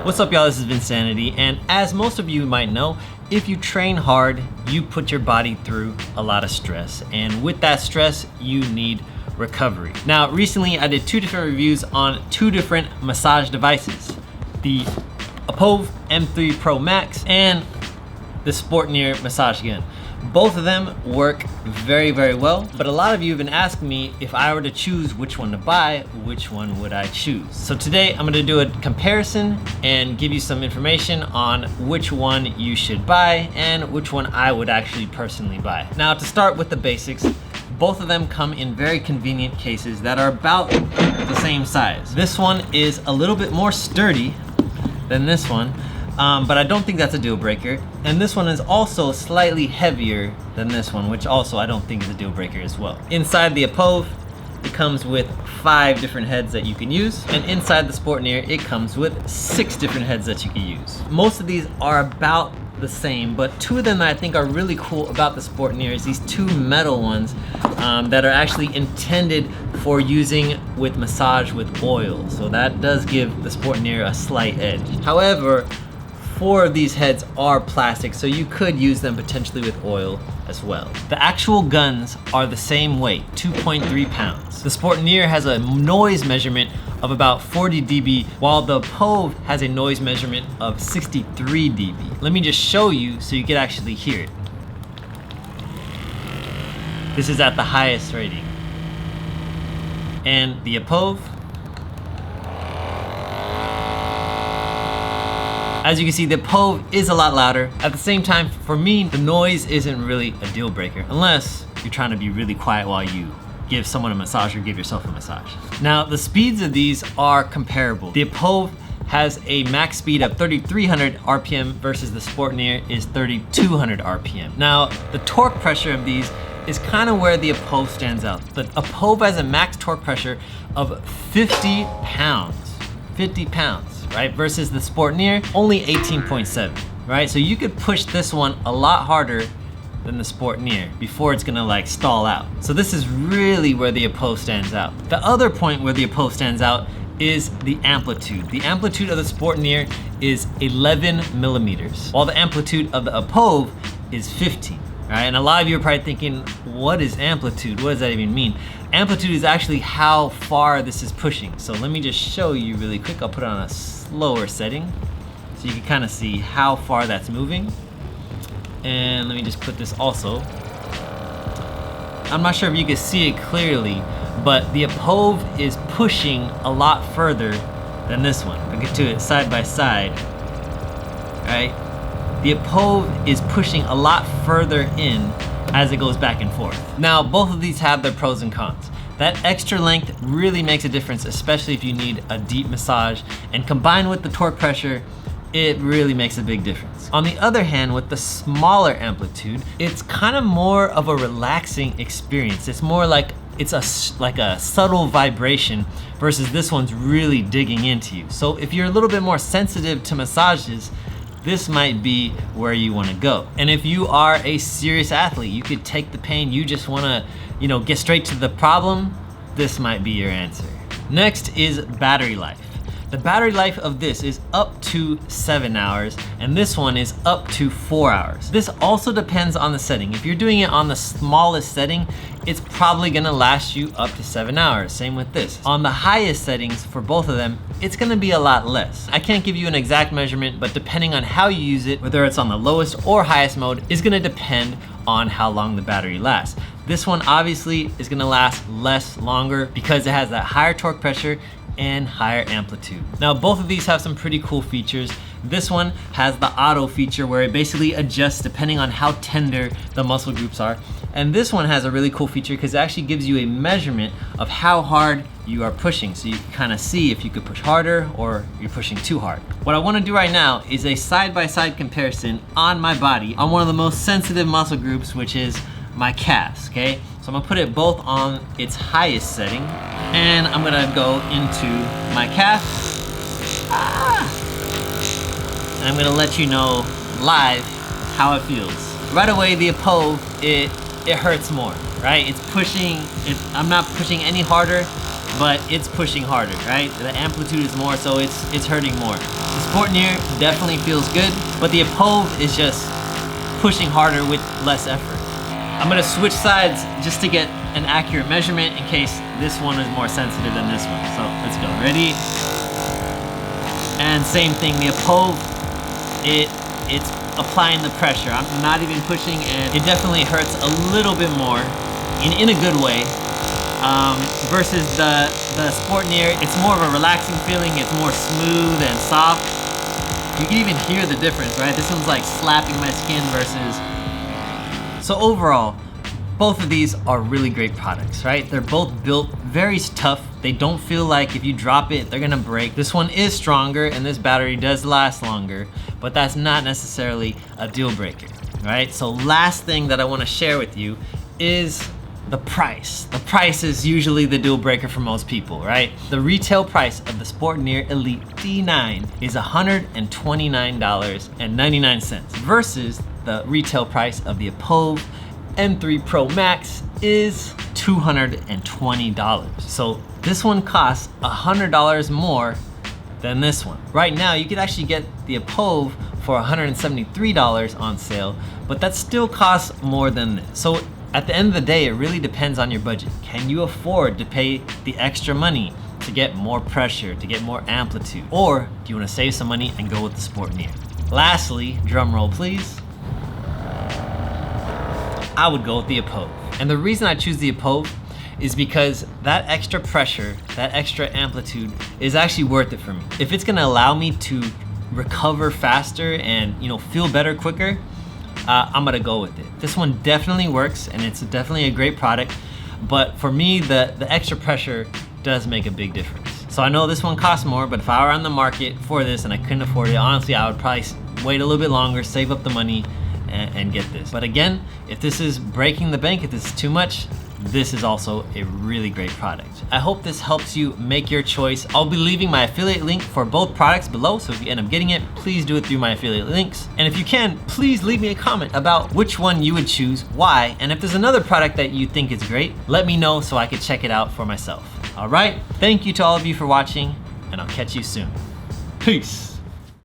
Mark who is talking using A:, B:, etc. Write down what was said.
A: What's up, y'all? This is Vincanity, and as most of you might know, if you train hard, you put your body through a lot of stress, and with that stress, you need recovery. Now, recently I did 2 different reviews on 2 different massage devices, the Opove M3 Pro Max and the Sportneer massage gun. Both of them work very, very well, but a lot of you have been asking me if I were to choose which one to buy, which one would I choose? So today I'm gonna do a comparison and give you some information on which one you should buy and which one I would actually personally buy. Now, to start with the basics, both of them come in very convenient cases that are about the same size. This one is a little bit more sturdy than this one, but I don't think that's a deal breaker. And this one is also slightly heavier than this one, which also I don't think is a deal breaker as well. Inside the Opove, it comes with 5 different heads that you can use. And inside the Sportneer, it comes with 6 different heads that you can use. Most of these are about the same, but 2 of them that I think are really cool about the Sportneer is these 2 metal ones that are actually intended for using with massage with oil. So that does give the Sportneer a slight edge. However, 4 of these heads are plastic, so you could use them potentially with oil as well. The actual guns are the same weight, 2.3 pounds. The Sportneer has a noise measurement of about 40 dB, while the Opove has a noise measurement of 63 dB. Let me just show you so you can actually hear it. This is at the highest rating. And the Opove, as you can see, the Opove is a lot louder. At the same time, for me, the noise isn't really a deal breaker, unless you're trying to be really quiet while you give someone a massage or give yourself a massage. Now, the speeds of these are comparable. The Opove has a max speed of 3,300 RPM versus the Sportneer is 3,200 RPM. Now, the torque pressure of these is kind of where the Opove stands out. The Opove has a max torque pressure of 50 pounds, right? Versus the Sportneer, only 18.7, right? So you could push this one a lot harder than the Sportneer before it's gonna like stall out. So this is really where the Opove stands out. The other point where the Opove stands out is the amplitude. The amplitude of the Sportneer is 11 millimeters, while the amplitude of the Opove is 15. Right? And a lot of you are probably thinking, what is amplitude? What does that even mean? Amplitude is actually how far this is pushing. So let me just show you really quick. I'll put it on a slower setting so you can kind of see how far that's moving. And let me just put this also. I'm not sure if you can see it clearly, but the Opove is pushing a lot further than this one. I'll get to it side by side, right? The Opove is pushing a lot further in as it goes back and forth. Now, both of these have their pros and cons. That extra length really makes a difference, especially if you need a deep massage, and combined with the torque pressure, it really makes a big difference. On the other hand, with the smaller amplitude, it's kind of more of a relaxing experience. It's more like it's like a subtle vibration versus this one's really digging into you. So if you're a little bit more sensitive to massages, this might be where you want to go. And if you are a serious athlete, you could take the pain, you just want to, get straight to the problem, this might be your answer. Next is battery life. The battery life of this is up to 7 hours, and this one is up to 4 hours. This also depends on the setting. If you're doing it on the smallest setting, it's probably gonna last you up to 7 hours. Same with this. On the highest settings for both of them, it's gonna be a lot less. I can't give you an exact measurement, but depending on how you use it, whether it's on the lowest or highest mode, is gonna depend on how long the battery lasts. This one obviously is gonna last longer because it has that higher torque pressure and higher amplitude. Now, both of these have some pretty cool features. This one has the auto feature where it basically adjusts depending on how tender the muscle groups are. And this one has a really cool feature because it actually gives you a measurement of how hard you are pushing. So you can kind of see if you could push harder or you're pushing too hard. What I want to do right now is a side-by-side comparison on my body on one of the most sensitive muscle groups, which is my calves, okay? So I'm gonna put it both on its highest setting, and I'm gonna go into my calf. And I'm gonna let you know live how it feels. Right away, the Opove, it hurts more, right? It's pushing, I'm not pushing any harder. but it's pushing harder, right? The amplitude is more, so it's hurting more. The Sportneer definitely feels good, but the Opove is just pushing harder with less effort. I'm gonna switch sides just to get an accurate measurement in case this one is more sensitive than this one. So let's go, ready? And same thing, the Opove, it's applying the pressure. I'm not even pushing, and it definitely hurts a little bit more in a good way. Versus the Sportneer, it's more of a relaxing feeling. It's more smooth and soft. You can even hear the difference, right? This one's like slapping my skin versus. So overall, both of these are really great products, right? They're both built very tough. They don't feel like if you drop it, they're gonna break. This one is stronger and this battery does last longer, but that's not necessarily a deal breaker, right? So last thing that I wanna share with you is the price. The price is usually the deal breaker for most people, right? The retail price of the Sportneer Elite D9 is $129.99 versus the retail price of the Opove M3 Pro Max is $220. So this one costs $100 more than this one. Right now, you could actually get the Opove for $173 on sale, but that still costs more than this. So at the end of the day, it really depends on your budget. Can you afford to pay the extra money to get more pressure, to get more amplitude? Or do you want to save some money and go with the Sportneer? Lastly, drum roll please, I would go with the Opove. And the reason I choose the Opove is because that extra pressure, that extra amplitude is actually worth it for me. If it's gonna allow me to recover faster and feel better quicker, I'm gonna go with it. This one definitely works and it's definitely a great product, but for me, the extra pressure does make a big difference. So I know this one costs more, but if I were on the market for this and I couldn't afford it, honestly, I would probably wait a little bit longer, save up the money, and get this. But again, if this is breaking the bank, if this is too much, this is also a really great product. I hope this helps you make your choice. I'll be leaving my affiliate link for both products below, so if you end up getting it, please do it through my affiliate links. And if you can, please leave me a comment about which one you would choose, why, and if there's another product that you think is great, let me know so I can check it out for myself. All right, thank you to all of you for watching, and I'll catch you soon. Peace.